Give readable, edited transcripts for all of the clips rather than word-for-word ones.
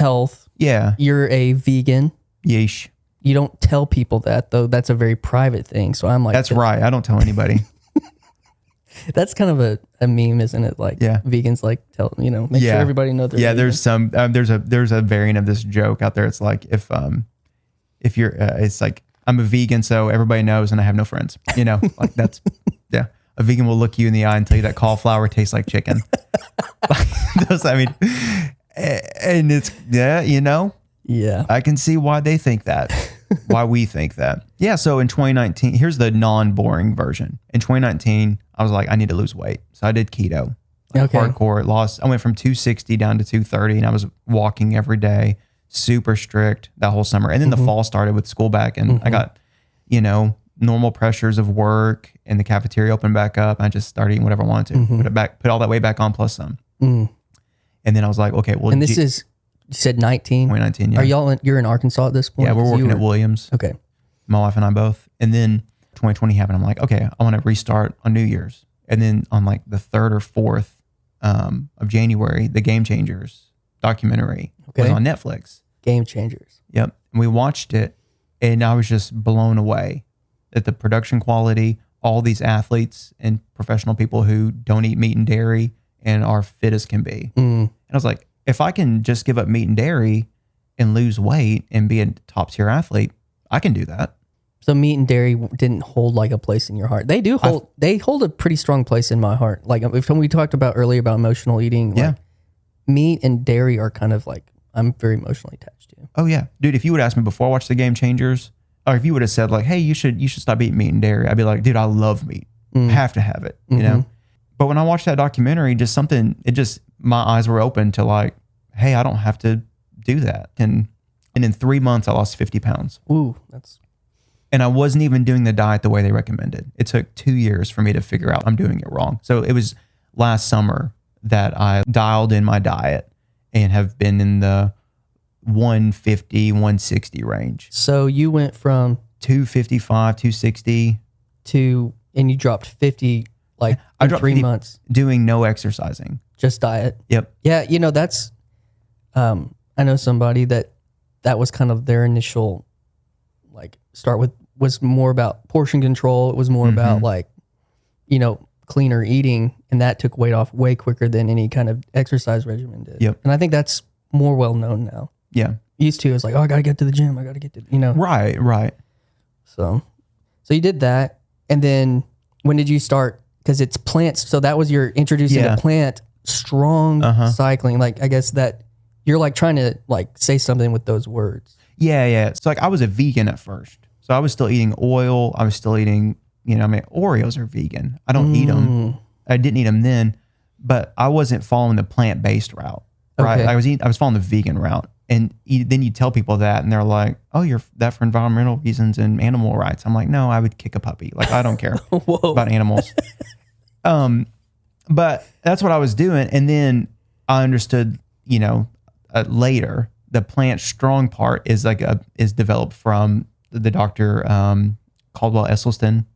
health. Yeah. You're a vegan. Yeesh. You don't tell people that, though. That's a very private thing. So I'm like, That's right. I don't tell anybody. That's kind of a meme, isn't it? Like, vegans like tell make sure everybody knows they're vegan. There's some there's a variant of this joke out there. It's like if you're it's like I'm a vegan, so everybody knows, and I have no friends. Like that's a vegan will look you in the eye and tell you that cauliflower tastes like chicken. And it's I can see why they think that. Why we think that. Yeah. So in 2019, here's the non-boring version. In 2019, I was like, I need to lose weight. So I did keto. Hardcore. I went from 260 down to 230, and I was walking every day, super strict that whole summer. And then the fall started with school back, and I got, normal pressures of work, and the cafeteria opened back up. I just started eating whatever I wanted to. Put all that weight back on plus some. And then I was like, okay, well. And this is, you said 19? 2019, yeah. Are you're in Arkansas at this point? Yeah, we're working at Williams. Okay. My wife and I both. And then 2020 happened. I'm like, okay, I want to restart on New Year's. And then on like the 3rd or 4th of January, the Game Changers documentary was on Netflix. Game Changers. Yep. And we watched it, and I was just blown away at the production quality, all these athletes and professional people who don't eat meat and dairy and are fit as can be. And I was like, if I can just give up meat and dairy and lose weight and be a top tier athlete, I can do that. So meat and dairy didn't hold like a place in your heart. They do hold. They hold a pretty strong place in my heart. Like if we talked about earlier about emotional eating. Like, meat and dairy are kind of like I'm very emotionally attached to. Oh yeah, dude. If you would ask me before I watched the Game Changers, or if you would have said like, hey, you should stop eating meat and dairy, I'd be like, dude, I love meat. I have to have it. You know. But when I watched that documentary, my eyes were open to like, hey, I don't have to do that. And in 3 months, I lost 50 pounds. Ooh, and I wasn't even doing the diet the way they recommended. It took 2 years for me to figure out I'm doing it wrong. So it was last summer that I dialed in my diet and have been in the 150, 160 range. So you went from 255, 260 and you dropped 50 like in 3 months. Doing no exercising. Just diet. Yep. Yeah, that's I know somebody that was kind of their initial like start with was more about portion control. It was more about like, cleaner eating, and that took weight off way quicker than any kind of exercise regimen did. Yep. And I think that's more well known now. Yeah. Used to, it was like, oh, I got to get to the gym. I got to get to, Right. So you did that. And then when did you start? Because it's plants. So that was your introducing to plant strong cycling. Like, I guess that you're like trying to like say something with those words. Yeah. So like I was a vegan at first. So I was still eating oil. I was still eating, Oreos are vegan. I don't eat them. I didn't eat them then, but I wasn't following the plant-based route, right? Okay. I was following the vegan route. And then you tell people that and they're like, oh, you're that for environmental reasons and animal rights. I'm like, no, I would kick a puppy. Like, I don't care about animals. But that's what I was doing. And then I understood, later, the plant strong part is is developed from the doctor Caldwell Esselstyn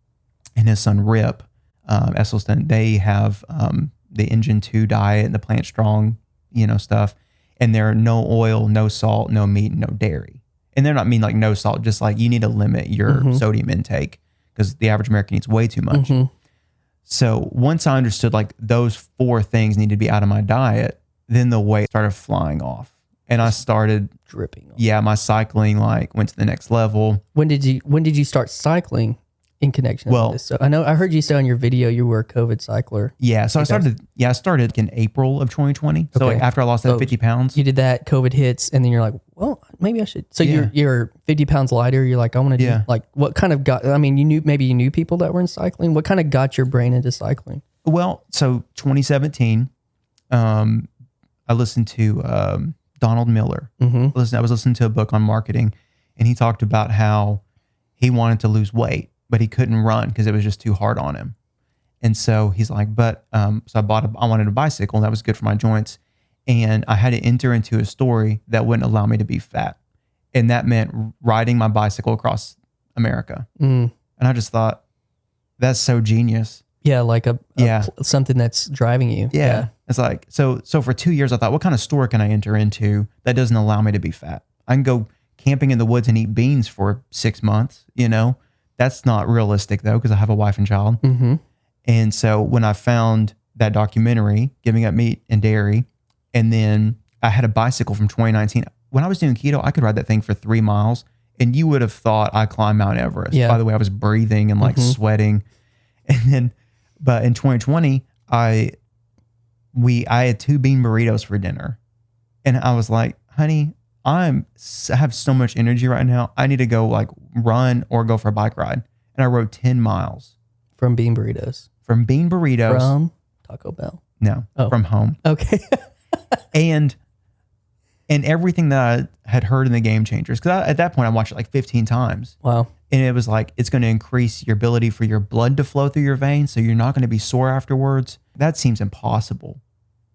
and his son Rip Esselstyn. They have the Engine 2 diet and the plant strong, stuff. And there are no oil, no salt, no meat, no dairy. And they're not mean like no salt, just like you need to limit your sodium intake because the average American eats way too much. So once I understood like those 4 things need to be out of my diet, then the weight started flying off. And I started dripping. Yeah, my cycling like went to the next level. When did you start cycling in connection with this? So I heard you say on your video you were a COVID cycler. Yeah, so I started in April of 2020. So like after I lost that 50 pounds. You did that, COVID hits, and then you're like, well, maybe I should. So you're 50 pounds lighter. You're like, I want to do like what kind of got, I mean, you knew people that were in cycling. What kind of got your brain into cycling? Well, so 2017, I listened to Donald Miller. I was listening to a book on marketing, and he talked about how he wanted to lose weight, but he couldn't run because it was just too hard on him. And so he's like, so I wanted a bicycle, and that was good for my joints. And I had to enter into a story that wouldn't allow me to be fat. And that meant riding my bicycle across America. And I just thought, that's so genius. Yeah, like something that's driving you. Yeah. It's like, so for 2 years, I thought, what kind of store can I enter into that doesn't allow me to be fat? I can go camping in the woods and eat beans for 6 months, you know? That's not realistic though, because I have a wife and child. Mm-hmm. And so when I found that documentary, Giving Up Meat and Dairy, and then I had a bicycle from 2019. When I was doing keto, I could ride that thing for 3 miles, and you would have thought I climbed Mount Everest. Yeah. By the way, I was breathing and like sweating. And then, but in 2020, I had 2 bean burritos for dinner, and I was like, honey, I have so much energy right now. I need to go like run or go for a bike ride. And I rode 10 miles From bean burritos. from bean burritos. From Taco Bell. No, from home. Okay. and everything that I had heard in the Game Changers, because at that point I watched it like 15 times. Wow. And it was like, it's going to increase your ability for your blood to flow through your veins, so you're not going to be sore afterwards. That seems impossible.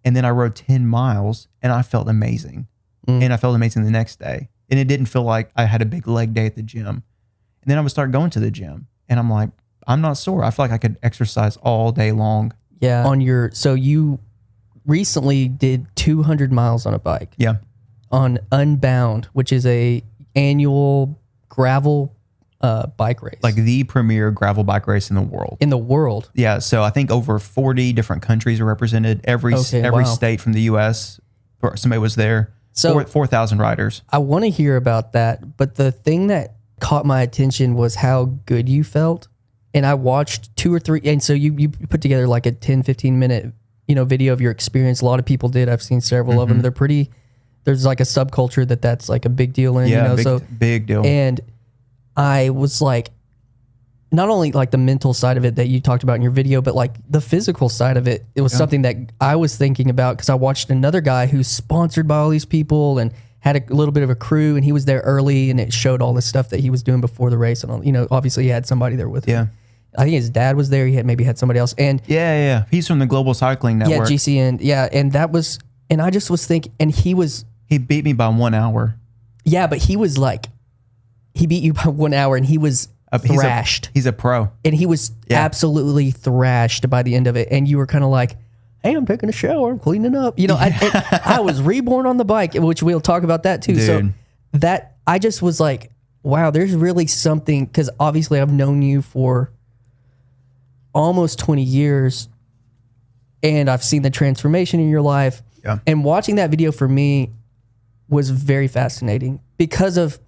And then I rode 10 miles and I felt amazing. And I felt amazing the next day. And it didn't feel like I had a big leg day at the gym. And then I would start going to the gym and I'm like, I'm not sore. I feel like I could exercise all day long. Yeah. So you recently did 200 miles on a bike. Yeah. On Unbound, which is a annual gravel bike race. Like the premier gravel bike race in the world. In the world. Yeah. So I think over 40 different countries are represented. Every state from the US, somebody was there. So 4,000 riders. I want to hear about that. But the thing that caught my attention was how good you felt. And I watched 2 or 3. And so you put together like a 10, 15 minute, video of your experience. A lot of people did. I've seen several of them. They're pretty, there's like a subculture that's like a big deal in, big deal. And I was like, not only like the mental side of it that you talked about in your video, but like the physical side of it. It was something that I was thinking about because I watched another guy who's sponsored by all these people and had a little bit of a crew, and he was there early, and it showed all the stuff that he was doing before the race. And obviously he had somebody there with him. I think his dad was there. He had maybe had somebody else. And he's from the Global Cycling Network. Yeah, GCN. Yeah, and that was, and I just was thinking, and he beat me by 1 hour. Yeah, but he was like, he beat you by 1 hour, and he was thrashed. He's a pro. And he was absolutely thrashed by the end of it. And you were kind of like, hey, I'm taking a shower, I'm cleaning up. I was reborn on the bike, which we'll talk about that too. Dude. So that, I just was like, wow, there's really something, because obviously I've known you for almost 20 years and I've seen the transformation in your life. Yeah. And watching that video for me was very fascinating because of,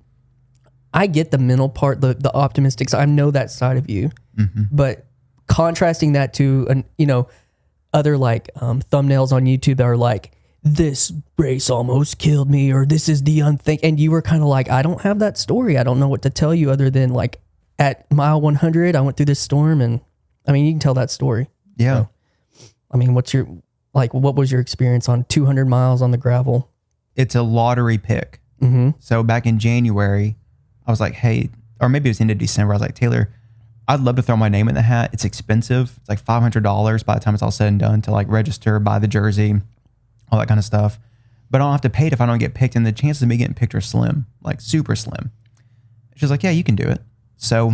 I get the mental part, the optimistic side. I know that side of you, but contrasting that to other like thumbnails on YouTube that are like, this race almost killed me, or this is the unthink. And you were kind of like, I don't have that story. I don't know what to tell you other than like at mile 100, I went through this storm, and I mean, you can tell that story. Yeah. So, I mean, what was your experience on 200 miles on the gravel? It's a lottery pick. So back in January, I was like, hey, or maybe it was the end of December. I was like, Taylor, I'd love to throw my name in the hat. It's expensive. It's like $500 by the time it's all said and done to like register, buy the jersey, all that kind of stuff. But I don't have to pay it if I don't get picked. And the chances of me getting picked are slim, like super slim. She's like, yeah, you can do it. So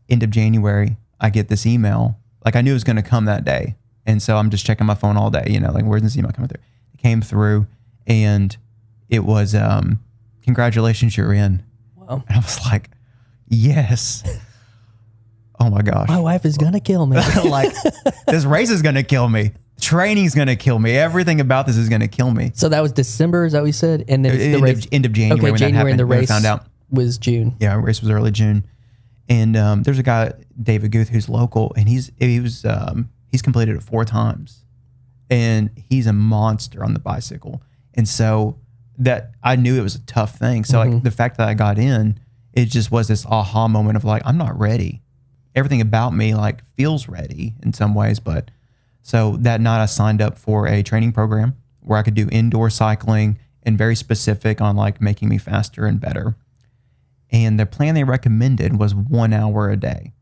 end of January, I get this email. Like I knew it was going to come that day. And so I'm just checking my phone all day, like where's this email coming through? It came through and it was, congratulations, you're in. Wow. And I was like, yes. Oh my gosh. My wife is going to kill me. Like this race is going to kill me. Training's going to kill me. Everything about this is going to kill me. So that was December, is that what you said? And then the race, end of January when January, that happened. And the race found out. Was June. Yeah, race was early June. And there's a guy, David Guth, who's local, and he's completed it 4 times. And he's a monster on the bicycle. And so that I knew it was a tough thing. So like the fact that I got in, it just was this aha moment of like, I'm not ready. Everything about me like feels ready in some ways. But so that night I signed up for a training program where I could do indoor cycling and very specific on like making me faster and better. And the plan they recommended was 1 hour a day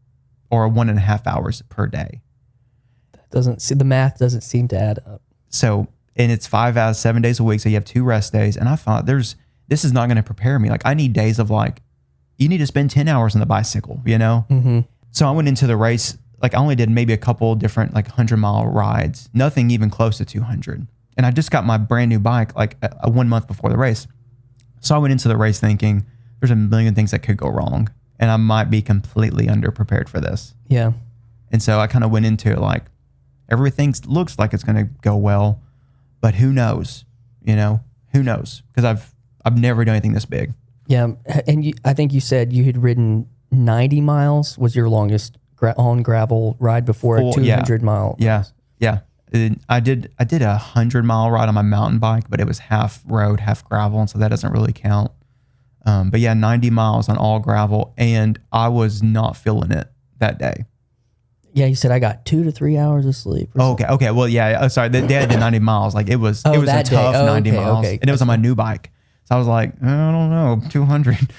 or 1.5 hours per day. The math doesn't seem to add up. So, and it's 5 out of 7 days a week. So you have 2 rest days. And I thought this is not going to prepare me. Like I need days of like, you need to spend 10 hours on the bicycle, Mm-hmm. So I went into the race like I only did maybe a couple different like 100-mile rides, nothing even close to 200. And I just got my brand new bike like a 1 month before the race. So I went into the race thinking there's a million things that could go wrong and I might be completely underprepared for this. Yeah. And so I kind of went into it like everything looks like it's going to go well, but who knows, who knows? Because I've never done anything this big. Yeah. And I think you said you had ridden 90 miles was your longest on gravel ride before a 200 mile. Yeah. Yeah. I did a 100-mile ride on my mountain bike, but it was half road, half gravel. And so that doesn't really count. But yeah, 90 miles on all gravel. And I was not feeling it that day. Yeah. You said I got 2 to 3 hours of sleep. Okay. Well, yeah. Sorry. They had the 90 miles. Like it was a tough 90 miles. And it was on my new bike. So I was like, I don't know, 200.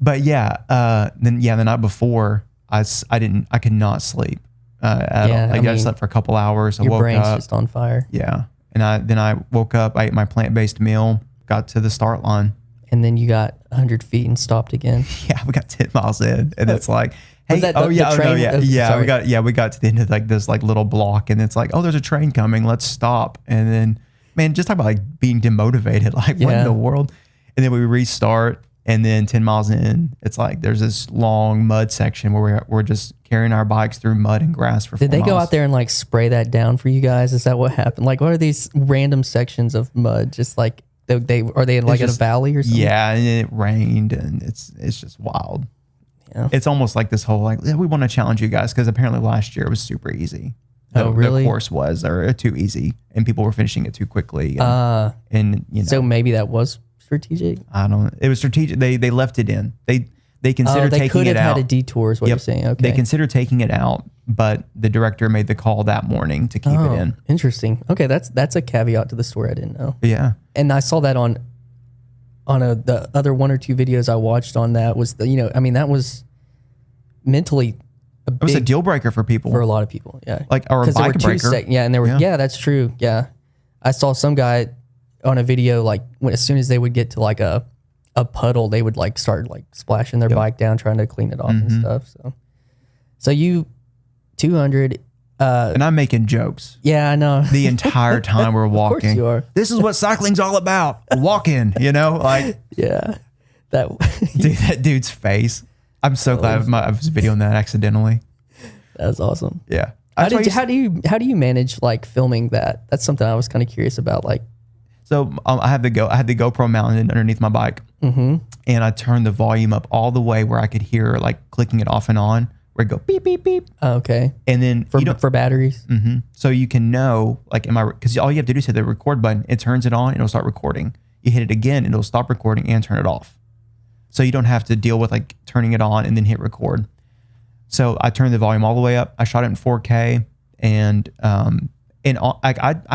But yeah, then the night before I could not sleep at all. Like I slept for a couple hours. I woke up. Your brain's just on fire. Yeah. And I woke up, I ate my plant-based meal, got to the start line. And then you got 100 feet and stopped again. Yeah. We got 10 miles in and it's like, hey, we got to the end of like this like little block and it's like, oh, there's a train coming. Let's stop. And then, man, just talk about like being demotivated. Like what in the world? And then we restart. And then 10 miles in, it's like there's this long mud section where we're just carrying our bikes through mud and grass for 4 miles. Did they go out there and like spray that down for you guys? Is that what happened? Like, what are these random sections of mud? Just like are they in like in a valley or something? Yeah, and it rained and it's just wild. Yeah, it's almost like this whole like we want to challenge you guys because apparently last year it was super easy. Oh, really? The course was or too easy and people were finishing it too quickly. And so maybe that was strategic. It was strategic. They left it in. They considered taking it out. They could have had a detour is what you're saying. Okay. They considered taking it out, but the director made the call that morning to keep it in. Interesting. Okay, that's a caveat to the story I didn't know. Yeah. And I saw that on the other 1 or 2 videos I watched on that was that was mentally it was a deal breaker for people. For a lot of people, yeah. Like or a bike breaker. And there were that's true. Yeah. I saw some guy on a video, like as soon as they would get to like a puddle, they would like start like splashing their bike down, trying to clean it off and stuff. So you 200, and I'm making jokes. Yeah, I know. The entire time we're walking. Of course you are. This is what cycling's all about. Walking, like. Yeah. That dude's face. I'm so glad I was videoing that accidentally. That was awesome. Yeah. How do you manage like filming that? That's something I was kind of curious about. Like, so I had the GoPro mounted underneath my bike, and I turned the volume up all the way where I could hear like clicking it off and on, where it go beep beep beep. Okay. And then for batteries. So you can know like because all you have to do is hit the record button. It turns it on and it'll start recording. You hit it again and it'll stop recording and turn it off. So you don't have to deal with like turning it on and then hit record. So I turned the volume all the way up. I shot it in 4K, and I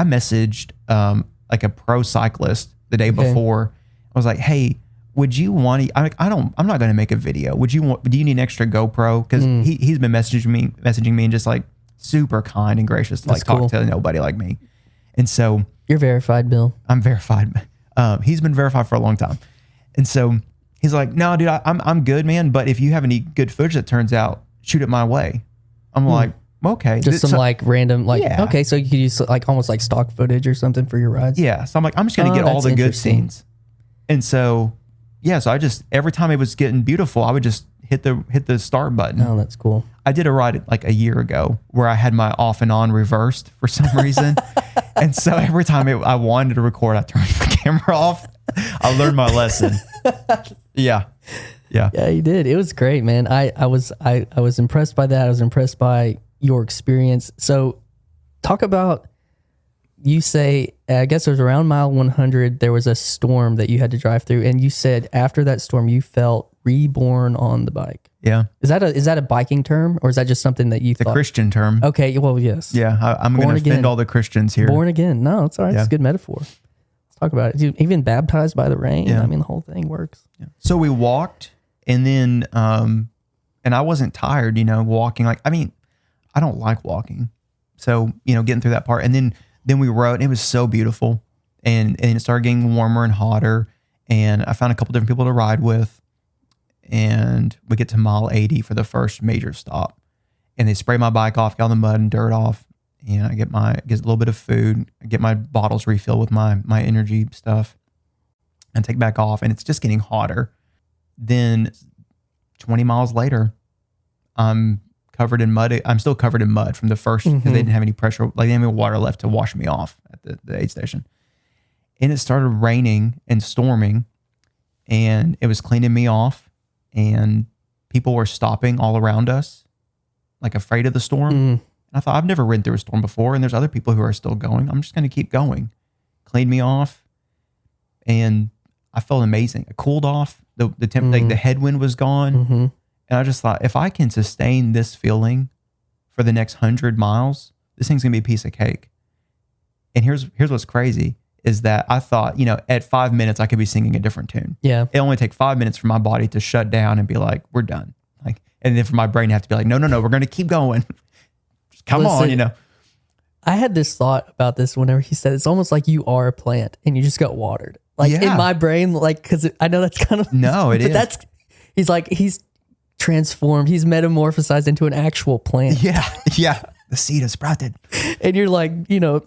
messaged like a pro cyclist the day before. I was like, "Hey, would you want to? I'm not going to make a video. Do you need an extra GoPro? Because he's been messaging me and just like super kind and gracious to like talk to nobody like me. And so you're verified, Bill. I'm verified. He's been verified for a long time, and so he's like, "No, dude, I'm good, man. But if you have any good footage that turns out, shoot it my way." I'm like, okay. Just some like random, like, okay, so you could use like almost like stock footage or something for your rides. Yeah. So I'm like, I'm just going to get all the good scenes. And so, so I just, every time it was getting beautiful, I would just hit the start button. Oh, that's cool. I did a ride like a year ago where I had my off and on reversed for some reason. And so every time I wanted to record, I turned the camera off. I learned my lesson. Yeah. Yeah, you did. It was great, man. I was impressed by that. I was impressed by your experience. So talk about, you say, I guess it was around mile 100, there was a storm that you had to drive through. And you said after that storm, you felt reborn on the bike. Yeah. Is that a biking term, or is that just something that you thought? The Christian term. Okay. Well, yes. Yeah. I'm going to offend all the Christians here. Born again. No, it's all right. It's a good metaphor. Let's talk about it. Even baptized by the rain. Yeah. I mean, the whole thing works. Yeah. So we walked, and then, and I wasn't tired, walking. Like, I mean, I don't like walking. So, getting through that part. And then we rode, and it was so beautiful. And it started getting warmer and hotter. And I found a couple different people to ride with. And we get to mile 80 for the first major stop. and they spray my bike off, get all the mud and dirt off. And I get a little bit of food, I get my bottles refilled with my energy stuff and take back off. And it's just getting hotter. Then 20 miles later, I'm covered in mud. I'm still covered in mud from the first, because they didn't have any pressure, like they didn't have any water left to wash me off at the aid station. And it started raining and storming, and it was cleaning me off, and people were stopping all around us, like afraid of the storm. And I thought, I've never ridden through a storm before, and there's other people who are still going. I'm just going to keep going. Cleaned me off, and I felt amazing. I cooled off. The headwind was gone. And I just thought, if I can sustain this feeling for the next 100 miles, this thing's going to be a piece of cake. And here's what's crazy is that I thought, at 5 minutes, I could be singing a different tune. Yeah. It only take 5 minutes for my body to shut down and be like, we're done. And then for my brain to have to be like, no, we're going to keep going. Just come on. I had this thought about this whenever he said, it's almost like you are a plant and you just got watered. Like in my brain, because I know that's kind of, no, it is. He's transformed. He's metamorphosized into an actual plant. Yeah. The seed has sprouted. And you're like,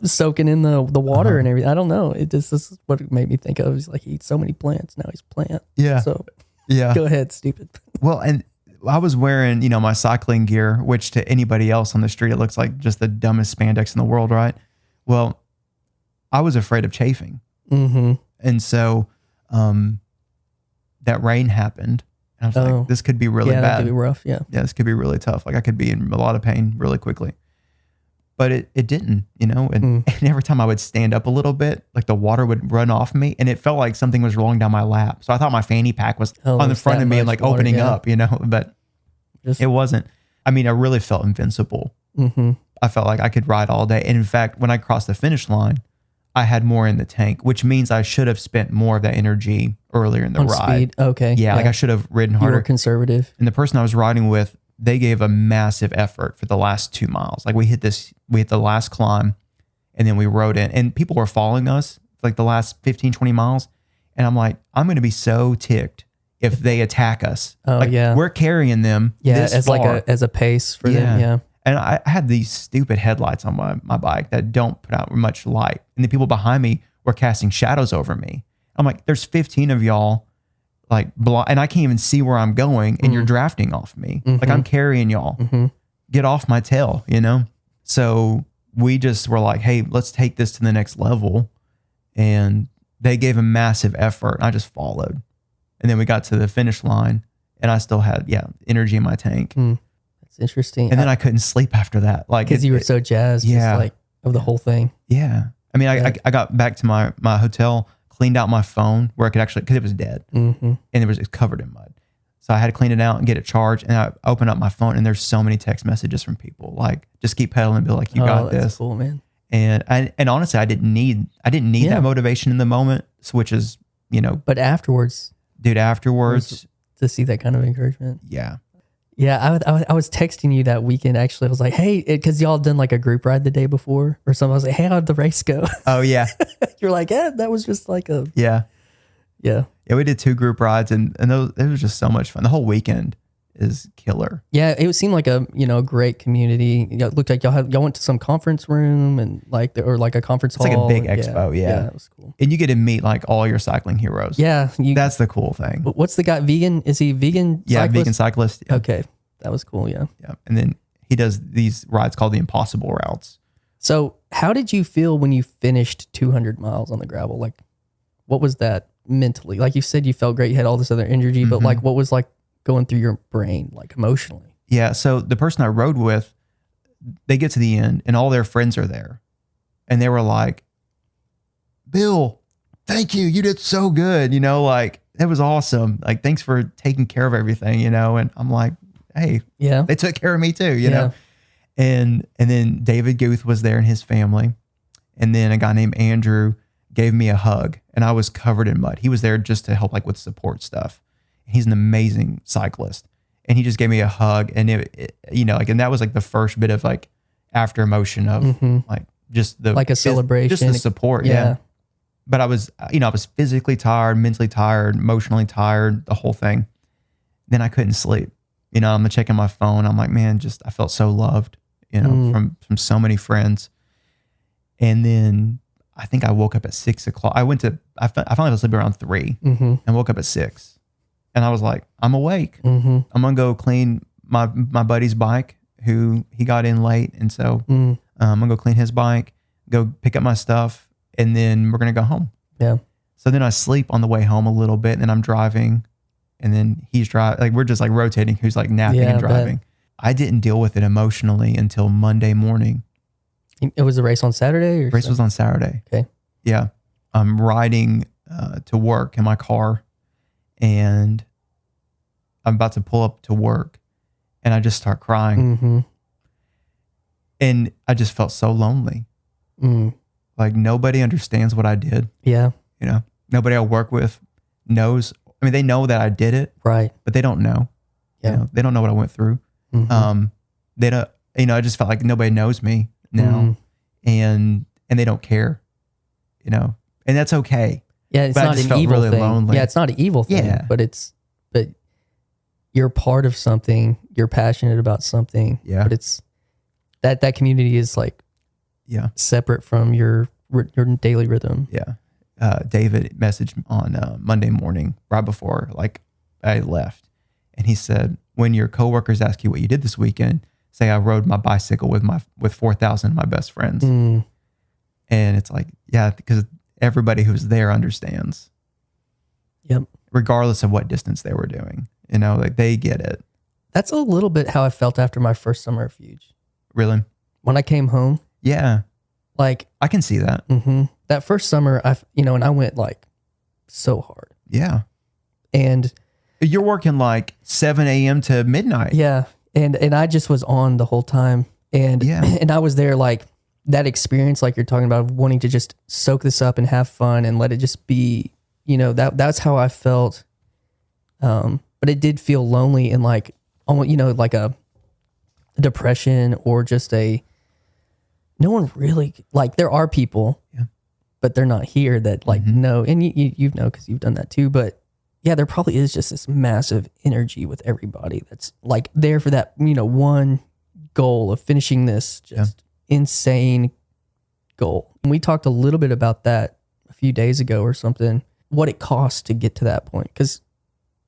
soaking in the water and everything. I don't know. This is what it made me think of. He's like, he eats so many plants. Now he's a plant. Yeah. So yeah. Go ahead, stupid. Well, and I was wearing, my cycling gear, which to anybody else on the street, it looks like just the dumbest spandex in the world, right? Well, I was afraid of chafing. And so that rain happened. And I was like, this could be really bad. That could be rough, yeah. Yeah, this could be really tough. Like I could be in a lot of pain really quickly. But it didn't, and every time I would stand up a little bit, like the water would run off me, and it felt like something was rolling down my lap. So I thought my fanny pack was on the front of me and like water, opening up, but it wasn't. I mean, I really felt invincible. I felt like I could ride all day. And in fact, when I crossed the finish line, I had more in the tank, which means I should have spent more of that energy earlier in the ride. Speed. Okay. Yeah, like I should have ridden harder. You were conservative. And the person I was riding with, they gave a massive effort for the last 2 miles. Like we hit the last climb, and then we rode in, and people were following us like the last 15, 20 miles. And I'm like, I'm going to be so ticked if they attack us. Oh, like, yeah. We're carrying them. As far. As a pace for them. Yeah. And I had these stupid headlights on my bike that don't put out much light. And the people behind me were casting shadows over me. I'm like, there's 15 of y'all, and I can't even see where I'm going, and you're drafting off me. Like I'm carrying y'all. Get off my tail, So we just were like, hey, let's take this to the next level. And they gave a massive effort. I just followed. And then we got to the finish line, and I still had, energy in my tank. That's interesting. And then I couldn't sleep after that. Because you were so jazzed, of the whole thing. Yeah. I mean, I got back to my hotel, cleaned out my phone where I could actually, because it was dead, and it was covered in mud. So I had to clean it out and get it charged. And I opened up my phone, and there's so many text messages from people like, just keep pedaling and be like, you got this. Cool, man. And honestly, I didn't need that motivation in the moment, which is, But afterwards, dude, to see that kind of encouragement. Yeah. Yeah, I was texting you that weekend, actually. I was like, hey, because y'all done like a group ride the day before or something. I was like, hey, how'd the race go? Oh, yeah. You're like, that was just like a... Yeah. Yeah. Yeah, we did 2 group rides, and those, it was just so much fun. The whole weekend is killer. Yeah, it seemed like a great community. It looked like y'all went to some conference room and or a conference hall. It's like a big expo, yeah. That was cool. And you get to meet like all your cycling heroes. Yeah. That's the cool thing. What's the guy, vegan? Is he vegan? Yeah, cyclist? vegan cyclist. Yeah. Okay. That was cool, yeah. Yeah. And then he does these rides called the impossible routes. So how did you feel when you finished 200 miles on the gravel? Like, what was that mentally? Like you said, you felt great. You had all this other energy, but like, what was like going through your brain, like emotionally? Yeah. So the person I rode with, they get to the end and all their friends are there. And they were like, Bill, thank you. You did so good. Like it was awesome. Like, thanks for taking care of everything, and I'm like, hey, they took care of me too, you know? And then David Guth was there and his family. And then a guy named Andrew gave me a hug, and I was covered in mud. He was there just to help with support stuff. He's an amazing cyclist. And he just gave me a hug, and and that was like the first bit of like after emotion of like just the like a celebration, just the support. Yeah. But I was physically tired, mentally tired, emotionally tired, the whole thing. Then I couldn't sleep. You know, I'm checking my phone. I'm like, man, I felt so loved, you know, from so many friends. And then I think I woke up at 6 o'clock. I finally was asleep around 3 and woke up at 6. And I was like, I'm awake. I'm going to go clean my buddy's bike, who he got in late. And so I'm going to go clean his bike, go pick up my stuff, and then we're going to go home. Yeah. So then I sleep on the way home a little bit, and then I'm driving, and then he's driving. Like, we're just like rotating who's like napping and driving. I didn't deal with it emotionally until Monday morning. It was a race on Saturday? Race was on Saturday. Okay. Yeah. I'm riding to work in my car, and I'm about to pull up to work, and I just start crying. And I just felt so lonely. Like, nobody understands what I did. Yeah. You know, nobody I work with knows. I mean, they know that I did it. Right. But they don't know. Yeah. You know, they don't know what I went through. They don't, you know, I just felt like nobody knows me now, and they don't care, you know, and that's okay. Yeah. It's not an evil thing. Lonely. Yeah. It's not an evil thing, but you're part of something, you're passionate about something. Yeah. But it's that community is like, separate from your daily rhythm. Yeah. David messaged on Monday morning right before like I left, and he said, when your coworkers ask you what you did this weekend, say I rode my bicycle with 4,000 of my best friends. And it's like, yeah, because everybody who's there understands. Yep. Regardless of what distance they were doing, you know, like they get it. That's a little bit how I felt after my first summer refuge. Really? When I came home. Yeah. Like, I can see that. That first summer, and I went like so hard. Yeah. And you're working like 7 a.m. to midnight. Yeah. And I just was on the whole time. And and I was there, like that experience, like you're talking about, wanting to just soak this up and have fun and let it just be, you know, that's how I felt. But it did feel lonely and like, almost, you know, like a depression or just no one really, like there are people, but they're not here that like know, and you know, because you've done that too. But yeah, there probably is just this massive energy with everybody that's like there for that, you know, one goal of finishing this just insane goal. And we talked a little bit about that a few days ago or something, what it costs to get to that point. Because,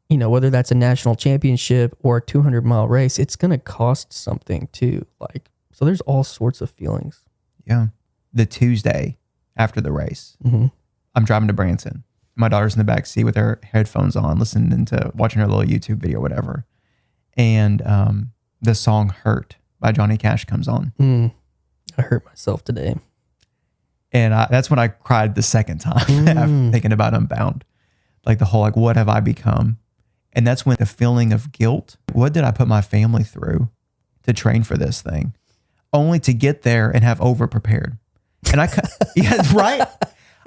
you know, whether that's a national championship or a 200-mile race, it's going to cost something too. Like, so there's all sorts of feelings. Yeah. The Tuesday after the race, I'm driving to Branson. My daughter's in the back seat with her headphones on, watching her little YouTube video, whatever. And the song "Hurt" by Johnny Cash comes on. I hurt myself today. And that's when I cried the second time after thinking about Unbound. Like the whole, like, what have I become? And that's when the feeling of guilt, what did I put my family through to train for this thing? Only to get there and have over-prepared. And I cut, right?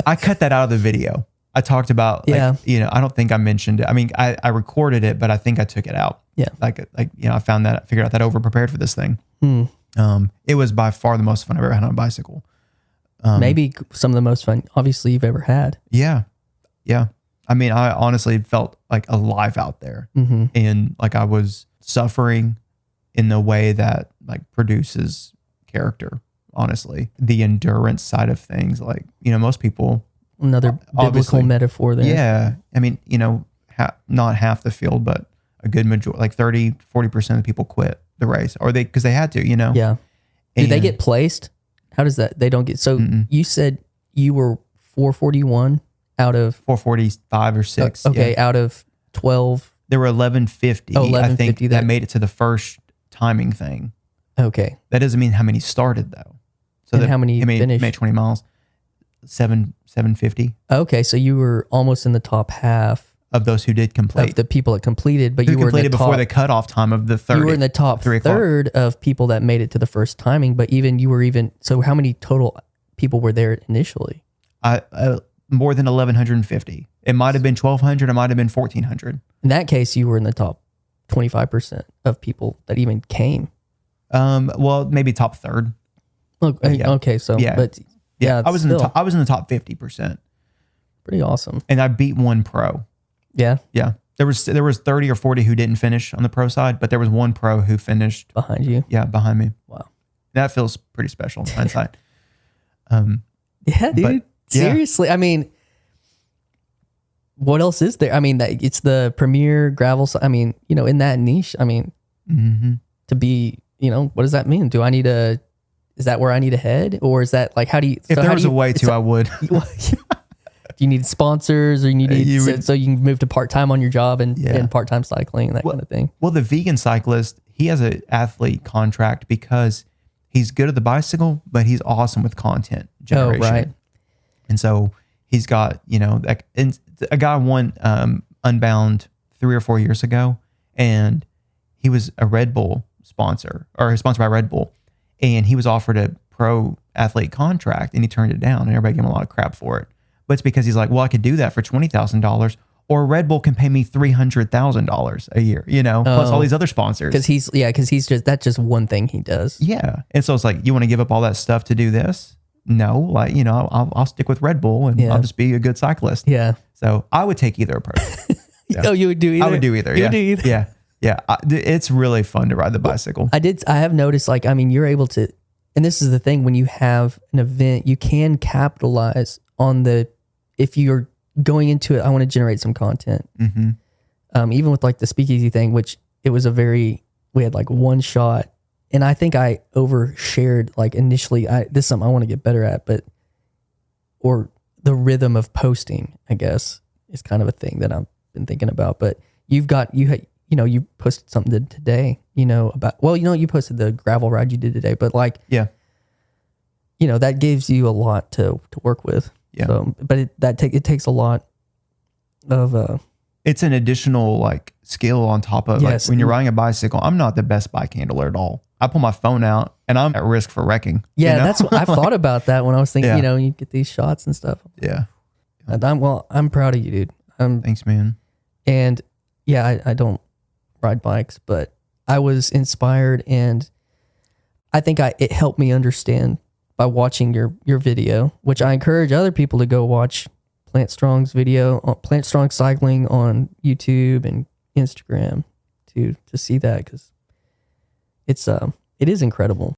I cut that out of the video. I talked about, like, you know, I don't think I mentioned it. I mean, I recorded it, but I think I took it out. Yeah. Like, you know, I figured out that over-prepared for this thing. It was by far the most fun I've ever had on a bicycle. Maybe some of the most fun, obviously, you've ever had. Yeah. Yeah. I mean, I honestly felt like alive out there, and like I was suffering in the way that like produces character. Honestly, the endurance side of things, like, you know, most people, another biblical metaphor there. Yeah. I mean, you know, not half the field, but a good majority, like 30-40% of people quit the race, or because they had to, you know? Yeah. Do they get placed? How does that? They don't get, so you said you were 441 out of 445 or 6. Okay. Out of 12. There were 1150. I think that made it to the first timing thing. Okay. That doesn't mean how many started though. So and how many finished? Made 20 miles. 750. Okay. So you were almost in the top half of those who did complete. Of the people that completed, but you were completed before the cutoff time of the 30. You were in the top third of people that made it to the first timing, but so how many total people were there initially? More than 1,150. It might have been 1,200. It might have been 1,400. In that case, you were in the top 25% of people that even came. Well, maybe top third. Look, okay, so but I was in the top 50%. Pretty awesome. And I beat one pro. Yeah. Yeah. There was 30 or 40 who didn't finish on the pro side, but there was one pro who finished behind you. Yeah, behind me. Wow. That feels pretty special in hindsight. Yeah, dude. Seriously. I mean, what else is there? I mean, it's the premier gravel. I mean, you know, in that niche, I mean, to be, you know, what does that mean? Do I need is that where I need to head? Or is that like, how do you, if there was a way to, I would. Do you need sponsors, or you need so you can move to part-time on your job and part-time cycling and that kind of thing? Well, the vegan cyclist, he has an athlete contract because he's good at the bicycle, but he's awesome with content generation. Oh, right. And so he's got, you know, and a guy won Unbound 3 or 4 years ago, and he was a Red Bull sponsor, or sponsored by Red Bull, and he was offered a pro athlete contract, and he turned it down, and everybody gave him a lot of crap for it. But it's because he's like, well, I could do that for $20,000, or Red Bull can pay me $300,000 a year, you know, plus all these other sponsors. Because that's just one thing he does. Yeah. And so it's like, you want to give up all that stuff to do this? No, like, you know, I'll stick with Red Bull, and I'll just be a good cyclist. Yeah. So I would take either approach. Yeah. Oh, you would do either? I would do either. You yeah. would do either? Yeah. Yeah. It's really fun to ride the bicycle. I have noticed, like, I mean, you're able to, and this is the thing, when you have an event, you can capitalize on if you're going into it, I want to generate some content. Even with like the speakeasy thing, which we had like one shot, and I think I overshared, like initially, this is something I want to get better at, or the rhythm of posting, I guess, is kind of a thing that I've been thinking about. But you posted something today, you know, you posted the gravel ride you did today, but like, you know, that gives you a lot to work with. Yeah. So, but it takes a lot of, it's an additional like skill on top of like when you're riding a bicycle. I'm not the best bike handler at all. I pull my phone out and I'm at risk for wrecking. Yeah. You know? That's what I've thought about that when I was thinking, you know, you get these shots and stuff. Yeah. And I'm proud of you, dude. Thanks, man. And yeah, I don't ride bikes, but I was inspired, and I think it helped me understand by watching your video, which I encourage other people to go watch Plant Strong's video, Plant Strong Cycling on YouTube and Instagram to see that, because it is incredible.